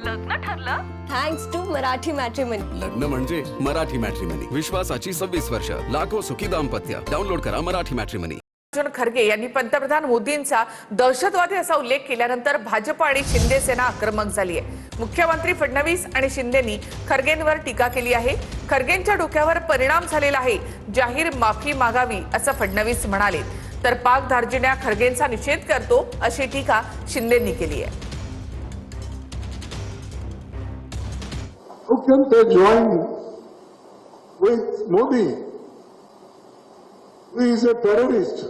लग्न ठरलं thanks to Marathi matrimony. लग्न म्हणजे मराठी मॅट्रिमनी. विश्वासाची 26 वर्ष. लाखो सुखी दाम्पत्य. डाउनलोड करा मराठी मॅट्रिमनी. खरगे यांनी पंतप्रधान मोदींचा दहशतवादी असा उल्लेख केल्यानंतर भाजप आणि शिंदे सेना आक्रमक झाली आहे. मुख्यमंत्री फडणवीस आणि शिंदेनी खरगेंवर टीका केली आहे. खरगेंच्या डोक्यावर परिणाम झालेला आहे. जाहीर माफी मागावी असं फडणवीस म्हणाले. तर पाक दार्जिण्या खरगेंचा निषेध करतो अशी टीका शिंदेंनी केली आहे. How can they join with Modi, who is a terrorist,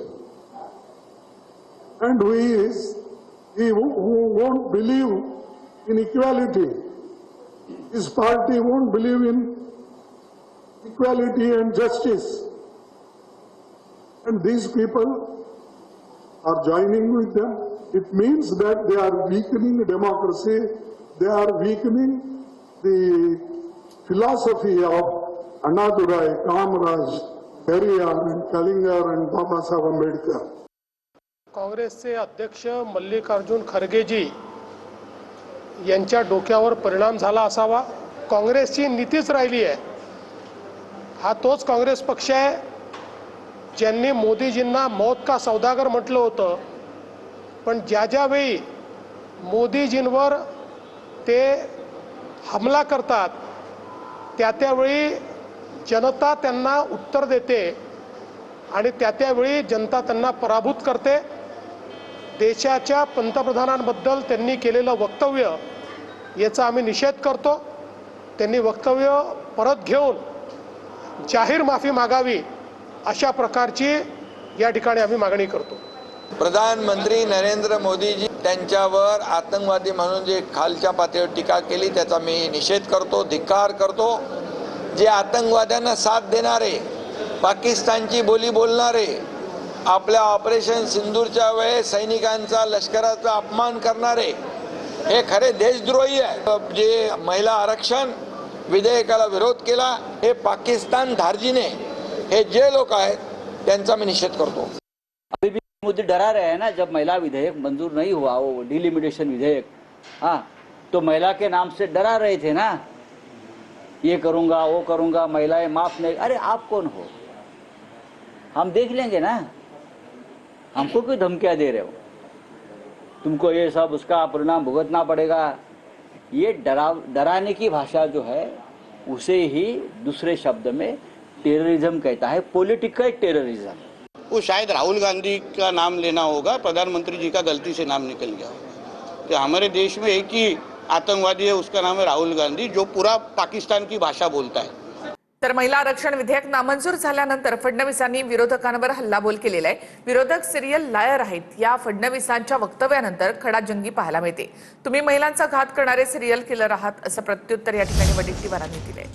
and who won't believe in equality. His party won't believe in equality and justice. And these people are joining with them. It means that they are weakening democracy. They are weakening the philosophy of Annadurai, Kamaraj, Periyar and Kalingar and Babasaheb Ambedkar. काँग्रेसचे अध्यक्ष मल्लिकार्जुन खरगेजी यांच्या डोक्यावर परिणाम झाला असावा. काँग्रेसची नीतीच राहिली आहे. हा तोच काँग्रेस पक्ष आहे ज्यांनी मोदीजींना मौत का सौदागर म्हटलं होतं. पण ज्या वेळी मोदीजींवर ते हमला करतात त्यावेळी जनता त्यांना उत्तर देते आणि त्यावेळी जनता त्यांना पराभूत करते. देशाच्या पंतप्रधानांबद्दल त्यांनी केलेलं वक्तव्य याचा आम्ही निषेध करतो. त्यांनी वक्तव्य परत घेऊन जाहीर माफी मागावी अशा प्रकारची या ठिकाणी आम्ही मागणी करतो. प्रधानमंत्री नरेंद्र मोदीजी त्यांच्यावर आतंकवादी म्हणून जे खालच्या पातळीवर टीका केली त्याचा मी निषेध करतो, धिक्कार करतो. जे आतंकवाद्यांना साथ देणारे, पाकिस्तानची बोली बोलणारे, आपल्या ऑपरेशन सिंदूरच्या वेळेस सैनिकांचा लष्कराचा अपमान करणारे हे खरे देशद्रोही आहे. जे महिला आरक्षण विधेयकाला विरोध केला हे पाकिस्तान धार्जिणे हे जे लोक आहेत त्यांचा मी निषेध करतो. अभी भी मोदी डरा रहे हैं ना. जब महिला विधेयक मंजूर नहीं हुआ, वो डिलिमिटेशन विधेयक, हाँ, तो महिला के नाम से डरा रहे थे ना. ये करूंगा वो करूंगा, महिलाएं माफ नहीं. अरे आप कौन हो? हम देख लेंगे ना. हमको क्यों धमकियां दे रहे हो? तुमको ये सब उसका परिणाम भुगतना पड़ेगा. ये डराने की भाषा जो है उसे ही दूसरे शब्द में टेररिज्म कहता है, पॉलिटिकल टेररिज्म. वो शायद राहुल गांधी का नाम लेना होगा. प्रधानमंत्री जी का गलती से नाम निकल गया. तो हमारे देश में एक ही आतंकवादी है, उसका नाम है राहुल गांधी, जो पूरा पाकिस्तान की भाषा बोलता है. तर महिला आरक्षण विधेयक नामंजूर झाल्यानंतर फडणवीसांनी विरोधकांवर हल्लाबोल केलेला आहे. विरोधक सिरियल लायर आहेत. या फडणवीसांच्या वक्तव्यानंतर खडाजंगी पाहायला मिळते. तुम्ही महिलांचा घात करणारे सिरियल किलर आहात असं प्रत्युत्तर या ठिकाणी वडेट्टीवारांनी दिलंय.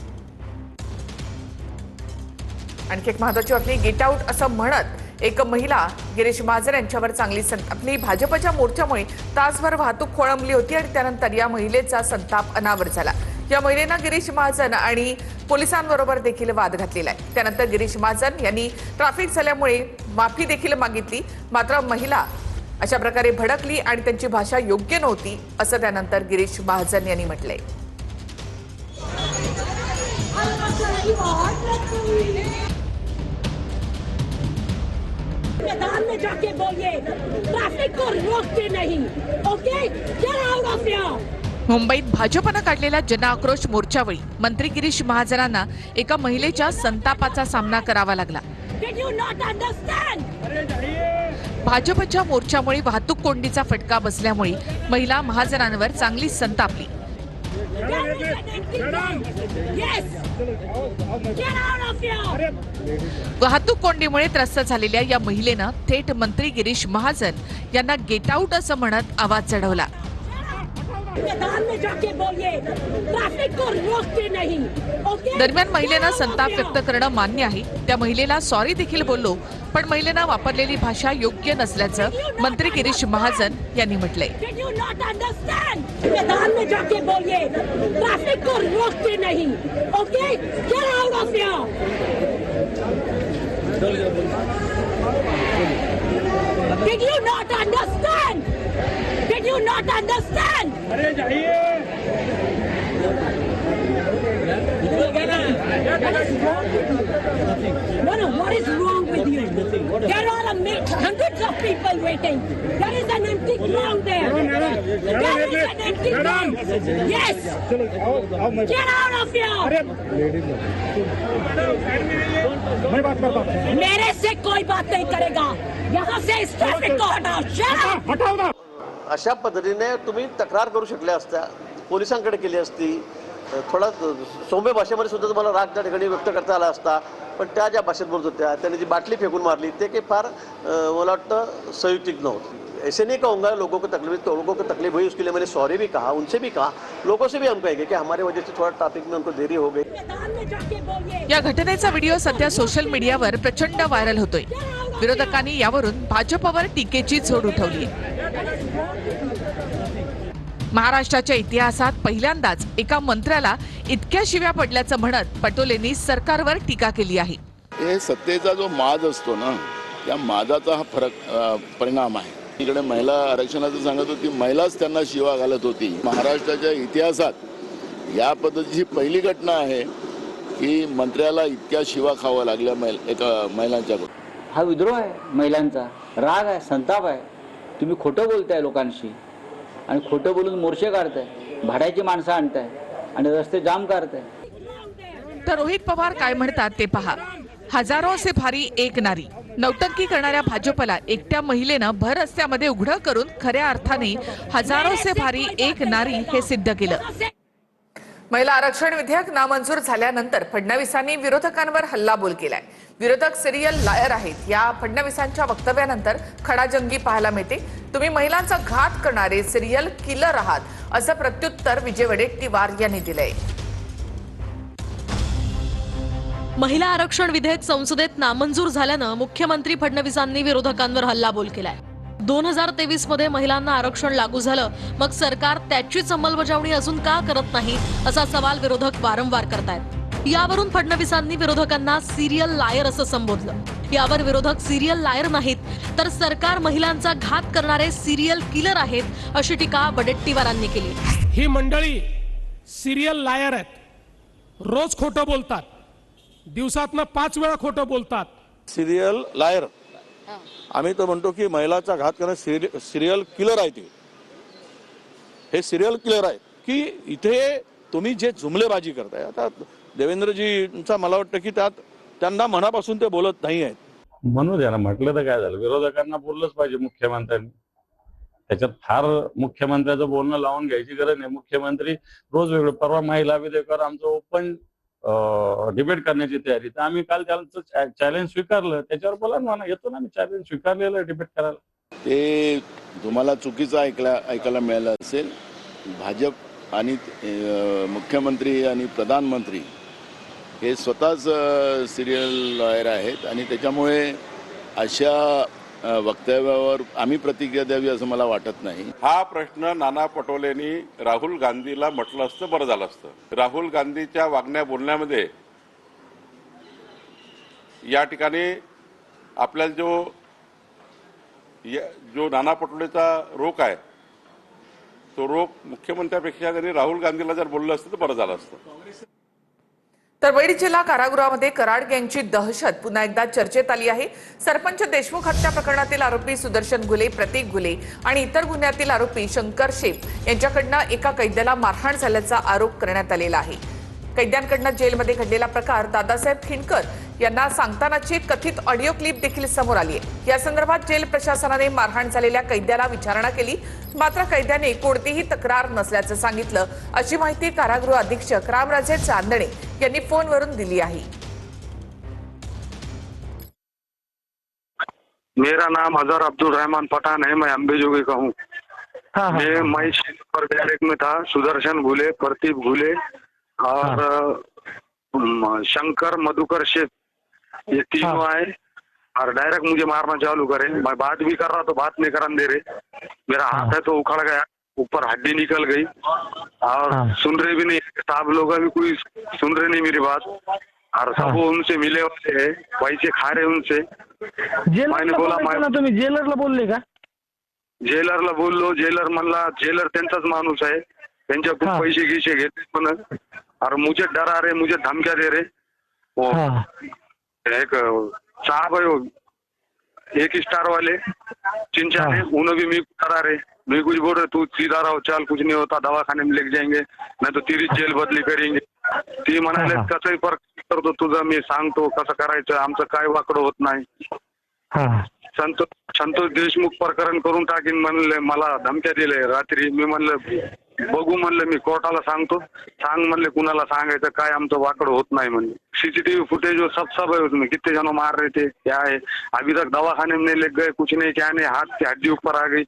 आणखी एक महत्त्वाची बातमी. गेट आउट असं म्हणत एक महिला गिरीश महाजन यांच्यावर चांगली संतापली. भाजपच्या मोर्चामुळे तासभर वाहतूक खोळंबली होती आणि त्यानंतर या महिलेचा संताप अनावर झाला. या महिलेनं गिरीश महाजन आणि पोलिसांबरोबर देखील वाद घातलेला आहे. त्यानंतर गिरीश महाजन यांनी ट्रॅफिक झाल्यामुळे माफी देखील मागितली. मात्र महिला अशा प्रकारे भडकली आणि त्यांची भाषा योग्य नव्हती असं त्यानंतर गिरीश महाजन यांनी म्हटलंय. मैदान में जाके बोलिए, ट्रैफिक को रोकते नहीं. Okay, get out of here. मुंबईत भाजपनं काढलेल्या जनआक्रोश मोर्चावेळी मंत्री गिरीश महाजनांना एका महिलेच्या संतापाचा सामना करावा लागला. भाजपच्या मोर्चामुळे वाहतूक कोंडीचा फटका बसल्यामुळे महिला महाजनांवर चांगली संतापली. वाहतूक कोंडीमुळे त्रस्त झालेल्या या महिलेनं थेट मंत्री गिरीश महाजन यांना गेट आउट असं म्हणत आवाज चढवला. दरम्यान महिलेनं संताप व्यक्त करणं मान्य आहे. त्या महिलेला सॉरी देखील बोललो, पण महिलेनं वापरलेली भाषा योग्य नसल्याचं मंत्री गिरीश महाजन यांनी म्हटलंय. Did you not understand? Did you not understand? No, what is wrong with you? There are hundreds of people waiting. There is an empty ground there. There is an empty ground. Yes. Get out of here. मेरे से कोई बात नहीं करेगा. यहाँ से इस traffic को हटाओ. हटाओ ना. अशा पद्धतीने तुम्ही तक्रार करू शकल्या असत्या, पोलिसांकडे केली असती. थोडा सौम्य भाषेमध्ये सुद्धा तुम्हाला राग त्या ठिकाणी व्यक्त करता आला असता. पण त्या ज्या भाषेत बोलत होत्या, त्यांनी जी बाटली फेकून मारली, ते काही फार मला वाटतं संयुक्तिक नव्हतं. ऐसे नहीं कहूँगा लोगों को तकलीफ हुई, उसके लिए मैंने सॉरी भी कहा, उनसे भी कहा, लोगों से भी हम कहेंगे कि हमारे वजह से थोड़ा ट्रैफिक में उनको देरी हो गई. या घटनेचा व्हिडिओ सध्या सोशल मीडियावर प्रचंड व्हायरल होतोय. विरोधकांनी यावरून भाजपवर टीकेची झोड उठवली. महाराष्ट्राच्या इतिहासात पहिल्यांदाच एका मंत्र्याला इतक्या शिव्या पडल्याचं म्हणत पटोलेंनी सरकारवर टीका केली आहे. हे सत्तेचा जो माज असतो ना, त्या माजाचा हा परिणाम आहे. इकडे महिला आरक्षणाचं सांगत होती, महिलाच त्यांना शिवा घालत होती. महाराष्ट्राच्या इतिहासात या पद्धतीची पहिली घटना आहे की मंत्र्याला इतक्या शिवा खावा लागल्या एका महिलांच्याकडून. हा विद्रोह आहे, महिलांचा राग आहे, संताप आहे. तुम्ही खोटं बोलताय लोकांशी आणि खोटं बोलून मोर्चे काढताय, भाड्याची माणसं आणताय आणि रस्ते जाम करताय. तर रोहित पवार काय म्हणतात ते पहा. हजारो से भारी एक नारी. नौटंकी करणाऱ्या भाजपला एकट्या महिलेनं भर रस्त्यामध्ये उघडं करून खऱ्या अर्थाने हजारो से भारी एक नारी हे सिद्ध केलं. महिला आरक्षण विधेयक नामंजूर झाल्यानंतर फडणवीसांनी विरोधकांवर हल्लाबोल केलाय. विरोधक सिरियल लायर आहेत. या फडणवीसांच्या वक्तव्यानंतर खडाजंगी पाहायला मिळते. तुम्ही महिलांचा घात करणारे सिरियल किलर आहात, असं प्रत्युत्तर विजय वडेट्टीवार यांनी दिलंय. महिला आरक्षण विधेयक संसदेत नामंजूर झाल्यानं मुख्यमंत्री फडणवीसांनी विरोधकांवर हल्लाबोल केलाय. 2023 मध्ये महिलांना आरक्षण लागू झालं, मग सरकार त्याचीच अंमलबजावणी अजून का करत नाही, असा सवाल विरोधक वारंवार करतायत. यावरून फडणवीसांनी विरोधकांना सिरियल लायर असं संबोधलं. यावर विरोधक सिरियल लायर नाहीत, तर सरकार महिलांचा घात करणारे सिरियल किलर आहेत, अशी टीका वडेट्टीवारांनी केली. ही मंडळी सिरियल लायर आहेत. रोज खोटं बोलतात, दिवसातनं 5 वेळा खोटं बोलतात. सिरियल लायर. आम्ही तर म्हणतो की महिलाचा घात करणं सिरियल किलर आहे. हे सिरियल किलर आहे की इथे तुम्ही जे जुमलेबाजी करताय. आता देवेंद्रजींचा मला वाटतं की त्यात त्यांना मनापासून ते बोलत नाही आहेत. म्हणून द्या ना, म्हटलं तर काय झालं, विरोधकांना बोललंच पाहिजे मुख्यमंत्र्यांनी. त्याच्यात फार मुख्यमंत्र्याचं बोलणं लावून घ्यायची गरज नाही. मुख्यमंत्री रोज वेगळं. परवा महिला विधेयकावर आमचं ओपन डिबेट करण्याची तयारी. तर आम्ही काल त्यांचं चॅलेंज स्वीकारलं. त्याच्यावर बोला ना, येतो ना, मी चॅलेंज स्वीकारलेलं डिबेट करायला. ते तुम्हाला चुकीचं ऐकायला मिळालं असेल. भाजप आणि मुख्यमंत्री आणि प्रधानमंत्री हे स्वतःच सिरियल लॉयर आहेत आणि त्याच्यामुळे अशा वक्तव्यावर आम्ही प्रतिक्रिया द्यावी असं मला वाटत नाही. हा प्रश्न नाना पटोलेंनी राहुल गांधीला म्हटलं असतं बरं झालं असतं. राहुल गांधीच्या वागण्या बोलण्यामध्ये या ठिकाणी आपल्याला जो नाना पटोलेचा रोख आहे, तो रोख मुख्यमंत्र्यापेक्षा त्यांनी राहुल गांधीला जर बोललं असतं तर बरं झालं असतं. तर वैड जिल्हा कारागृहामध्ये कराड गँगची दहशत पुन्हा एकदा चर्चेत आली आहे. सरपंच देशमुख हत्या प्रकरणातील आरोपी सुदर्शन घुले, प्रतीक घुले आणि इतर गुन्ह्यातील आरोपी शंकर शेप यांच्याकडनं एका कैद्याला मारहाण झाल्याचा आरोप करण्यात आलेला आहे. कैद्यांकडनं जेलमध्ये घडलेला प्रकार दादासाहेब खिंडकर यांना सांगतानाची कथित ऑडिओ क्लिप देखील समोर आली आहे. या संदर्भात जेल प्रशासनाने मारहाण झालेल्या कैद्याला विचारणा केली, मात्र कैद्याने कोणतीही तक्रार नसल्याचं सांगितलं, अशी माहिती कारागृह अधीक्षक रामराजे चांदणे यांनी फोनवरून दिली आहे. मेरा नाम अजहर अब्दुल रहमान पठान है. मैं अंबेजोगी का हूँ. मैं पर डायरेक्ट में था. सुदर्शन घुले, प्रतीक घुले और शंकर मधुकर शेख, ये तीनों आए और डायरेक्ट मुझे मारना चालू करे. मैं बात भी कर रहा तो बात नहीं करने दे रहे. मेरा हाथ है तो उखड़ गया, ऊपर हड्डी निकल गई और सुन रहे भी नहीं. साहब लोग भी कोई सुन रहे नहीं मेरी बात और सब उनसे मिले हुए है, पैसे खा रहे उनसे. मैंने बोला तुम्ही जेलरला बोलले का? जेलरला बोललो. जेलर म्हणला जेलर त्यांचाच माणूस आहे, त्यांच्या खूप पैसे गिसे घेतले पण और मुझे डरा रहे, मुझे धमकियां दे रहे. वो एक साहब है वो एक स्टार वाले चिंचाने, उन्हें भी मैं करा रहे, मैं कुछ बोल रहे तू सीधा रहो, चल कुछ नहीं होता, दवाखाने में लेके जाएंगे नहीं तो तेरी जेल बदली करेंगे. ती म्हणाले कसंही फरक करतो तुझं, मी सांगतो कसं करायचं, आमचं काय वाकडं होत नाही. संतोष देशमुख प्रकरण करून टाकीन म्हणले, मला धमक्या दिले रात्री. मी म्हणलं बघू, म्हणलं मी कोर्टाला सांगतो, सांग म्हणले कुणाला सांगायचं, काय आमचं वाकड होत नाही म्हणले. सीसीटीवी फुटेज सब है उसमें, कितने जनों मार रहे थे, क्या है, अभी तक दवाखाने में नहीं ले गए, कुछ नहीं, क्या नहीं, हाथ की हड्डी ऊपर आ गई.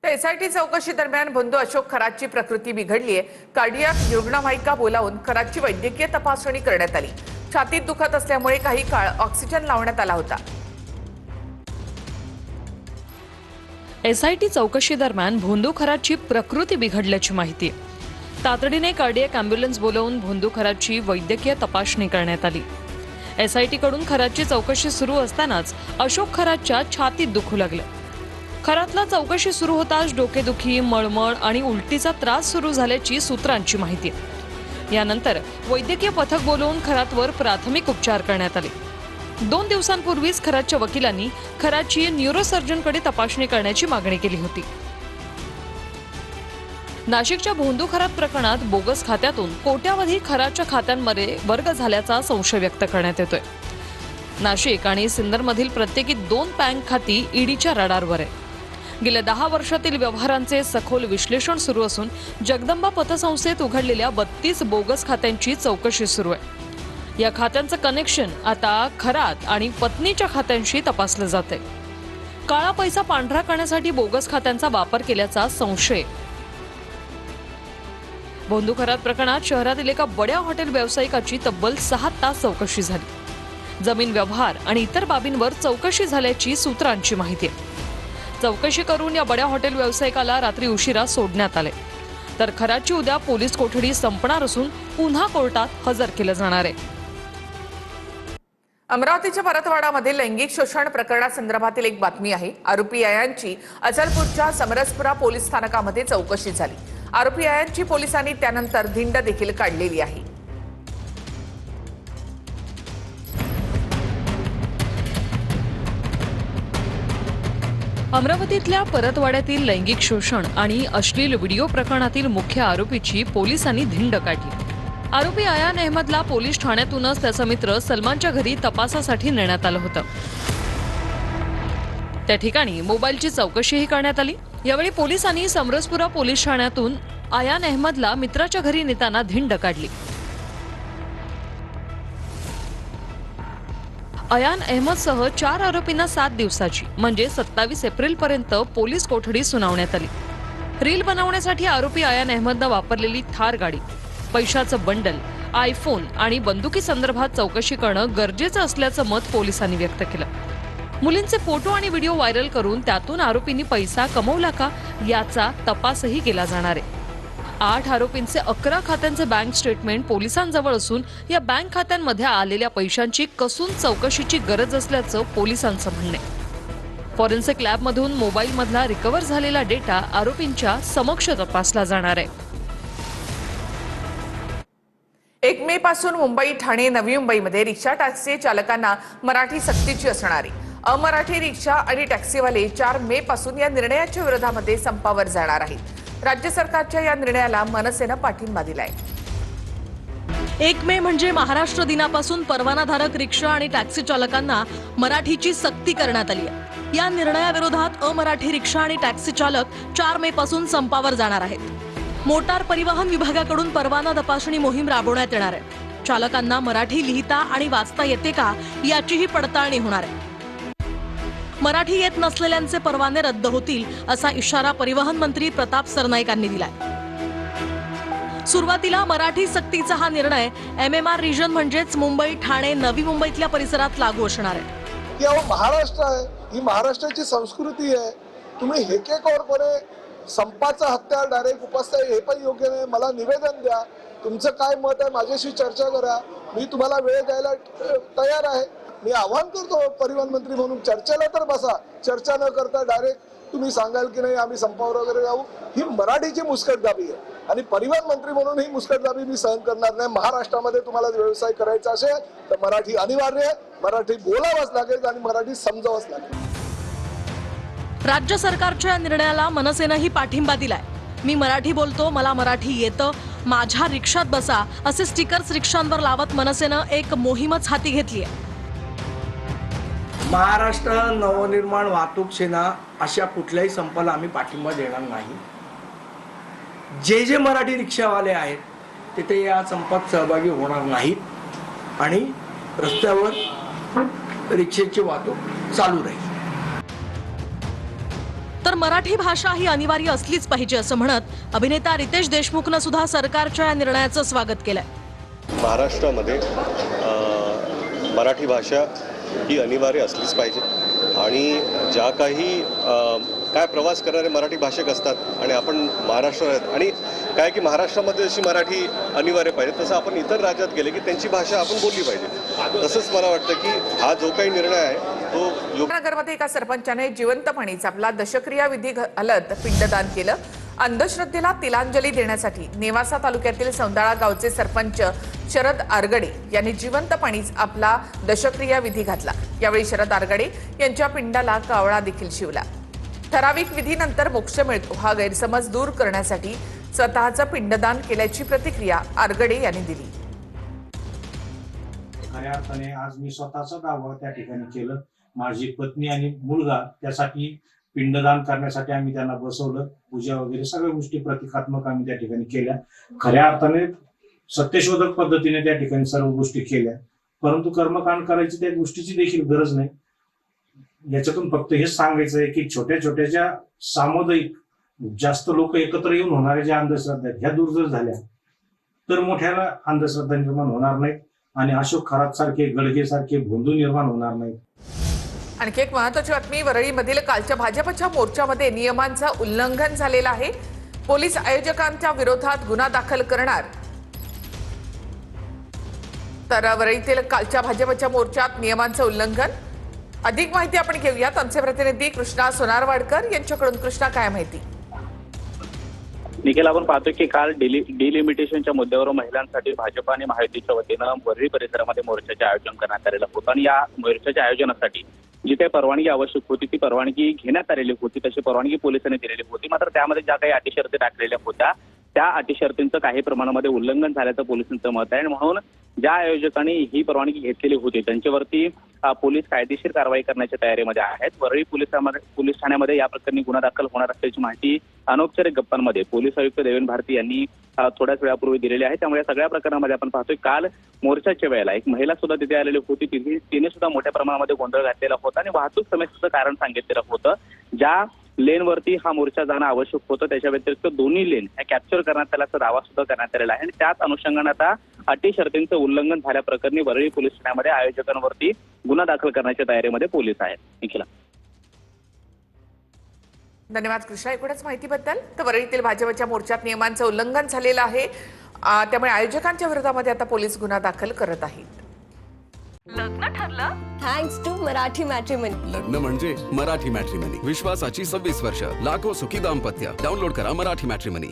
एसआयटी चौकशी दरम्यान बंधू अशोक खरातची प्रकृती बिघडली आहे. कार्डियाक रुग्णवाहिका बोलावून खरातची वैद्यकीय तपासणी करण्यात आली. छातीत दुखत असल्यामुळे काही काळ ऑक्सिजन लावण्यात आला होता. एसआयटी चौकशी दरम्यान भोंदू खरातची प्रकृती बिघडल्याची माहिती. तातडीने कार्डियक अँब्युलन्स बोलावून भोंदू खरातची वैद्यकीय तपासणी करण्यात आली. एसआयटी कडून खरातची चौकशी सुरू असतानाच अशोक खरातच्या छातीत दुखू लागलं. खरातला चौकशी सुरू होताच डोकेदुखी, मळमळ आणि उलटीचा त्रास सुरू झाल्याची सूत्रांची माहिती. यानंतर वैद्यकीय पथक बोलवून खरातवर प्राथमिक उपचार करण्यात आले. 2 दिवसांपूर्वीच खरातच्या वकिलांनी खरातची न्यूरोसर्जनकडे तपासणी करण्याची मागणी केली होती. नाशिकच्या भोंदू खरात प्रकरणात बोगस खात्यातून कोट्यावधी खरातच्या खात्यांमध्ये वर्ग झाल्याचा संशय व्यक्त करण्यात येतोय. नाशिक आणि सिन्नरमधील प्रत्येकी 2 बँक खाती ईडीच्या रडारवर आहे. गेल्या 10 वर्षातील व्यवहारांचे सखोल विश्लेषण सुरू असून जगदंबा पतसंस्थेत उघडलेल्या 32 बोगस खात्यांची चौकशी सुरू आहे. या खात्यांचं कनेक्शन आता खरात आणि पत्नीच्या खात्यांशी तपासलं जातंय. काळा पैसा पांढरा करण्यासाठी बोगस खात्यांचा वापर केल्याचा संशय. भोंदू खरात प्रकरणात शहरातील एका बड्या हॉटेल व्यावसायिकाची तब्बल 6 तास चौकशी झाली. जमीन व्यवहार आणि इतर बाबींवर चौकशी झाल्याची सूत्रांची माहिती आहे. चौकशी करून या बड्या हॉटेल व्यावसायिकाला रात्री उशिरा सोडण्यात आले. तर खरातची उद्या पोलीस कोठडी संपणार असून पुन्हा कोर्टात हजर केलं जाणार आहे. अमरावतीच्या परतवाडामध्ये लैंगिक शोषण प्रकरणासंदर्भातील एक बातमी आहे. आरोपी आयांची अचलपूरच्या समरसपुरा पोलीस स्थानकामध्ये चौकशी झाली. आरोपी आयांची पोलिसांनी त्यानंतर धिंड देखील काढलेली आहे. अमरावतीतल्या परतवाड्यातील लैंगिक शोषण आणि अश्लील व्हिडिओ प्रकरणातील मुख्य आरोपीची पोलिसांनी धिंड काढली. आरोपी आयान अहमदला पोलीस ठाण्यातूनच त्याचा मित्र सलमानच्या घरी तपासासाठी नेण्यात आलं होतं. त्या ठिकाणी मोबाईलची चौकशीही करण्यात आली. यावेळी पोलिसांनी समरसपुरा पोलीस ठाण्यातून आयान अहमदला मित्राच्या घरी नेताना धिंड काढली. आयान अहमदसह 4 आरोपींना 7 दिवसाची म्हणजे 27 एप्रिलपर्यंत पोलीस कोठडी सुनावण्यात आली. रील बनवण्यासाठी आरोपी आयान अहमदनं वापरलेली थार गाडी, पैशाचं बंडल, आयफोन आणि बंदुकी संदर्भात चौकशी करणं गरजेचं असल्याचं मत पोलिसांनी व्यक्त केलं. मुलींचे फोटो आणि व्हिडिओ व्हायरल करून त्यातून आरोपींनी पैसा कमवला का याचा तपासही केला जाणार आहे. 8 आरोपींचे 11 खात्यांचे बँक स्टेटमेंट पोलिसांजवळ असून या बँक खात्यांमध्ये आलेल्या पैशांची कसून चौकशीची गरज असल्याचं पोलिसांचं म्हणणं आहे. फॉरेन्सिक लॅबमधून मोबाईलमधला रिकव्हर झालेला डेटा आरोपींच्या समक्ष तपासला जाणार आहे. 1 मे पासून मुंबई, ठाणे, नवी मुंबईमध्ये रिक्षा टॅक्सी चालकांना मराठी सक्तीची असणार आहे. अमराठी रिक्षा आणि टॅक्सीवाले 4 मे पासून या निर्णयाच्या विरोधामध्ये संपावर जाणार आहेत. राज्य सरकारच्या या निर्णयाला मनसेनं पाठिंबा दिलाय. 1 मे म्हणजे महाराष्ट्र दिनापासून परवानाधारक रिक्षा आणि टॅक्सी चालकांना मराठीची सक्ती करण्यात आली आहे. या निर्णयाविरोधात अमराठी रिक्षा आणि टॅक्सी चालक 4 मे पासून संपावर जाणार आहेत. मोटार परिवहन विभागाकडून परवाना तपासणी मोहीम राबवण्यात येणार आहे. चालकांना मराठी लिहिता आणि वाचता येते का याचीही पडताळणी होणार आहे. मराठी येत नसलेल्यांचे परवाने रद्द होतील असा इशारा परिवहन मंत्री प्रताप सरनाईक यांनी दिलाय. सुरुवातीला मराठी सक्तीचा हा निर्णय MMR रिजन म्हणजेच मुंबई, ठाणे, नवी मुंबईतल्या परिसरात लागू असणार आहे. या महाराष्ट्र आहे, ही महाराष्ट्राची संस्कृती आहे. तुम्ही हेकेखोरपणे संपाचा हत्यार डायरेक्ट उपसताय हे पण योग्य नाही. मला निवेदन द्या, तुमचं काय मत आहे माझ्याशी चर्चा करा. मी तुम्हाला वेळ द्यायला तयार आहे. मी आवाहन करतो परिवहन मंत्री म्हणून चर्चेला तर बसा. चर्चा न करता डायरेक्ट तुम्ही सांगाल की नाही आम्ही संपावर वगैरे जाऊ, ही मराठीची मुस्कटदाबी आहे आणि परिवहन मंत्री म्हणून ही मुस्कटदाबी मी सहन करणार नाही. महाराष्ट्रामध्ये तुम्हाला व्यवसाय करायचा असेल तर मराठी अनिवार्य आहे, मराठी बोलावंच लागेल आणि मराठी समजावंच लागेल. राज्य सरकारच्या या निर्णयाला मनसेनंही पाठिंबा दिलाय. मी मराठी बोलतो, मला मराठी येतं, माझ्या रिक्षात बसा असे स्टिकर्स रिक्षांवर लावत मनसेनं एक मोहीमच हाती घेतली आहे. महाराष्ट्र नवनिर्माण वाहतूक सेना अशा कुठल्याही संपाला आम्ही पाठिंबा देणार नाही. जे मराठी रिक्षावाले आहेत तिथे या संपात सहभागी होणार नाहीत आणि रस्त्यावर रिक्षेची वाहतूक चालू राहील. तर मराठी भाषा ही अनिवार्य असलीच पाहिजे असं म्हणत अभिनेता रितेश देशमुखनं सुद्धा सरकारच्या या निर्णयाचं स्वागत केलंय. महाराष्ट्रामध्ये मराठी भाषा ही अनिवार्य असलीच पाहिजे आणि ज्या काही काय प्रवास करणारे मराठी भाषिक असतात आणि आपण महाराष्ट्रात आणि काय की महाराष्ट्रामध्ये जशी मराठी अनिवार्य पाहिजे तसं आपण इतर राज्यात गेले की त्यांची भाषा आपण बोलली पाहिजे. तसंच मला वाटतं की हा जो काही निर्णय आहे तो नगरमध्ये एका सरपंचाने जिवंतपणीच आपला दशक्रिया विधी घालत पिंडदान केलं. अंधश्रद्धेला तिलांजली देण्यासाठी नेवासा तालुक्यातील सौंदाळा गावचे सरपंच शरद आरगडे यांनी जिवंतपणीच आपला दशक्रिया विधी घातला. यावेळी शरद आरगडे यांच्या पिंडाला कावळा देखील शिवला. ठराविक विधीनंतर मोक्ष मिळतो हा गैरसमज दूर करण्यासाठी स्वतःचं पिंडदान केल्याची प्रतिक्रिया आरगडे यांनी दिली. खऱ्या अर्थाने आज मी स्वतःचा दावा त्या ठिकाणी केलं. माझी पत्नी आणि मुलगा त्यासाठी पिंडदान करण्यासाठी आम्ही त्यांना बसवलं. पूजा वगैरे सगळ्या गोष्टी प्रतिकात्मक आम्ही त्या ठिकाणी केल्या. खऱ्या अर्थाने सत्यशोधक पद्धतीने त्या ठिकाणी सर्व गोष्टी केल्या. परंतु कर्मकांड करायची त्या गोष्टीची देखील गरज नाही. याच्यातून फक्त हेच सांगायचं आहे की छोट्या छोट्याच्या सामुदायिक जास्त लोक एकत्र येऊन होणाऱ्या ज्या अंधश्रद्धा ह्या दूर जर झाल्या तर मोठ्याला अंधश्रद्धा निर्माण होणार नाहीत आणि अशोक खरात सारखे गडगे सारखे भोंदू निर्माण होणार नाहीत. आणखी एक महत्त्वाची बातमी. वरळीमधील कालच्या भाजपच्या मोर्चामध्ये नियमांचं उल्लंघन झालेलं आहे. पोलीस आयोजकांच्या विरोधात गुन्हा दाखल करणार. तर वरळीतील कालच्या भाजपच्या मोर्चात नियमांचं उल्लंघन. अधिक माहिती आपण घेऊयात आमचे प्रतिनिधी कृष्णा सोनारवाडकर यांच्याकडून. कृष्णा, काय माहिती? निखिल, आपण पाहतोय की काल डिलिमिटेशनच्या मुद्द्यावर महिलांसाठी भाजप आणि महायुतीच्या वतीनं वरळी परिसरामध्ये मोर्चाचे आयोजन करण्यात आलेलं होतं आणि या मोर्चाच्या आयोजनासाठी जी काही परवानगी आवश्यक होती ती परवानगी घेण्यात आलेली होती. तशी परवानगी पोलिसांनी दिलेली होती. मात्र त्यामध्ये ज्या काही अटी शर्ती टाकलेल्या होत्या त्या अटी शर्तींचं काही प्रमाणामध्ये उल्लंघन झाल्याचं पोलिसांचं मत आहे आणि म्हणून ज्या आयोजकांनी ही परवानगी घेतलेली होती त्यांच्यावरती पोलीस कायदेशीर कारवाई करण्याच्या तयारीमध्ये आहेत. वरळी पोलीस ठाण्यामध्ये या प्रकरणी गुन्हा दाखल होणार असल्याची माहिती अनौपचारिक गप्पांमध्ये पोलीस आयुक्त देवेंद्र भारती यांनी थोड्याच वेळापूर्वी दिलेली आहे. त्यामुळे या सगळ्या प्रकरणामध्ये आपण पाहतोय काल मोर्चाच्या वेळेला एक महिला सुद्धा तिथे आलेली होती. तिने सुद्धा मोठ्या प्रमाणामध्ये गोंधळ घातलेला होता आणि वाहतूक समस्येचं कारण सांगितलेलं होतं. ज्या लेनवरती हा मोर्चा जाणं आवश्यक होतं त्याच्या व्यतिरिक्त दोन्ही लेन ह्या कॅप्चर करण्यात आल्याचा दावा सुद्धा करण्यात आलेला आहे आणि त्याच अनुषंगाने आता अटी शर्तींचं उल्लंघन झाल्या प्रकरणी वरळी पोलीस ठाण्यामध्ये आयोजकांवरती गुन्हा दाखल करण्याच्या तयारीमध्ये पोलीस आहेत. निखिला, धन्यवाद कृष्णा एकूणच माहितीबद्दल. तर वरळीतील भाजपच्या मोर्चात नियमांचं उल्लंघन झालेलं आहे. त्यामुळे आयोजकांच्या विरोधामध्ये आता पोलीस गुन्हा दाखल करत आहेत. लग्न ठरलं थँक्स टू मराठी मॅट्रिमनी. लग्न म्हणजे मराठी मॅट्रिमनी. विश्वासाची 26 वर्ष. लाखो सुखी दाम्पत्य. डाउनलोड करा मराठी मॅट्रिमनी.